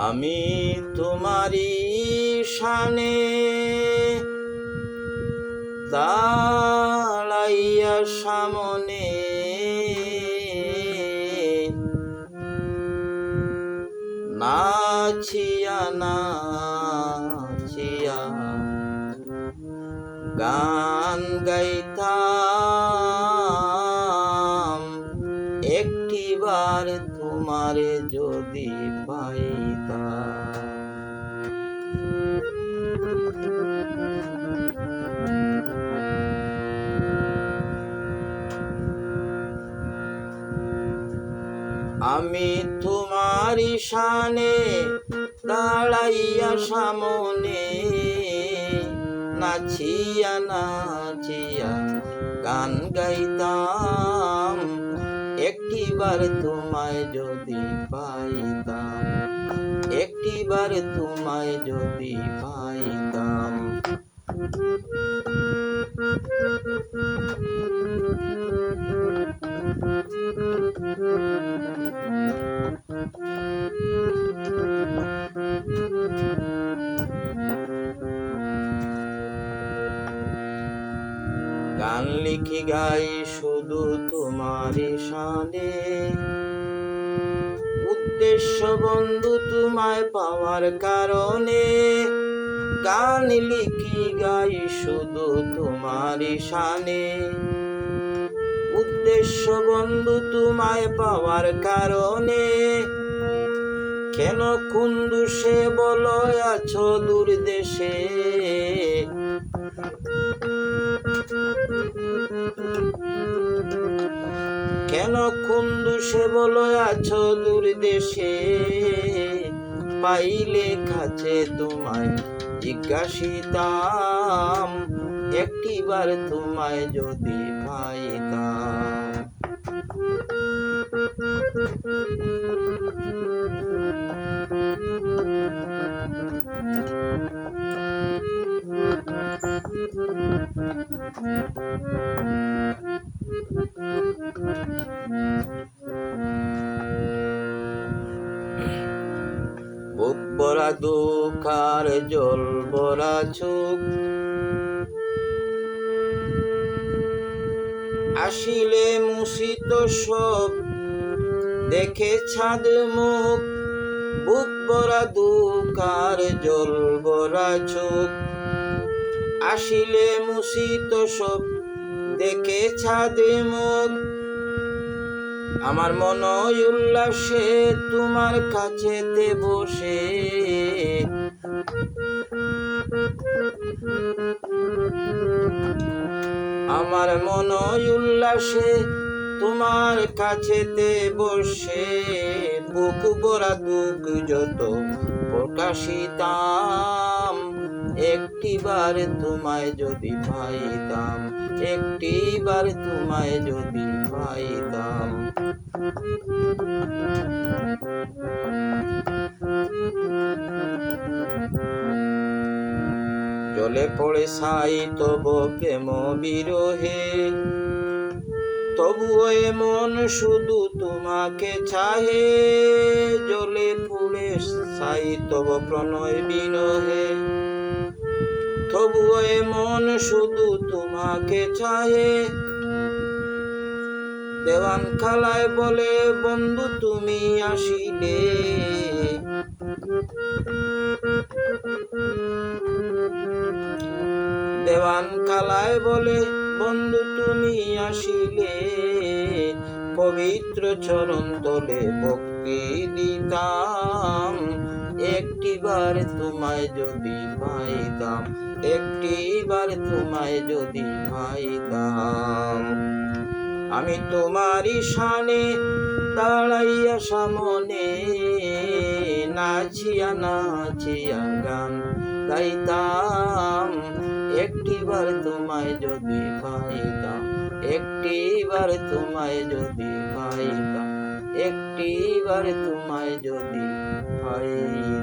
আমি তোমারি শানে দাঁড়াইয়া সামনে নাচিয়া নাচিয়া গান গাইতাম, একটিবার তোমারে যদি পাইতাম। আমি তোমারি শানে দাঁড়াইয়া সামনে নাচিয়া নাচিয়া গান গাইতাম, একটিবার তোমায় যদি পাইতাম, একটিবার তোমায় যদি পাইতাম। গান লিখি গাই শুধু তোমারি শানে, উদ্দেশ্য বন্ধু তোমায় পাওয়ার কারণে। গান লিখি গাই শুধু তোমারি শানে, উদ্দেশ্য বন্ধু তোমায় পাওয়ার কারণে। কেন কোন দোষে বলো আছো দূর দেশে, কেন কোন দোষে বলো আছো দূর দেশে। পাইলে কাছে তোমায় জিজ্ঞাসিতাম, একটিবার তোমায় যদি পাইতাম। বুক ভরা দুঃখ আর জল ভরা চোখ, আসিলে মুছিত সব দেখে ছাদ মুখ। বুক ভরা দুঃখ আর জল ভরা চোখ, আসিলে মুছিত সব দেখে ছাদ মুখ। আমার মন উল্লাসে তোমার কাছেতে বসে, আমার মন উল্লাসে তোমার কাছেতে বসে। বুক ভরা দুঃখ যত প্রকাশিতাম, একটিবার তোমায় যদি পাইতাম, একটিবার তোমায় যদি পাইতাম। জলে পড়ে ছাই তব প্রেম বিরহে, তবুও মন শুধু তোমাকে চাহে। জলে পড়ে ছাই তব প্রণয় বিরহে, তবুও মন শুধু তোমাকে চাহে। দেওয়ান খালায় বলে বন্ধু তুমি আসিলে, দেওয়ান খালায় বলে বন্ধু তুমি আসিলে। পবিত্র চরণ তলে ভক্তি দিতাম, একটিবার তোমায় যদি পাইতাম, একটিবার তোমায় যদি পাইতাম। আমি তোমারি শানে দাঁড়াইয়া সামনে নাচিয়া নাচিয়া গান গাইতাম, একটিবার তোমায় যদি পাইতাম, একটিবার তোমায় যদি পাইতাম, একটিবার তোমায় যদি পাইতাম।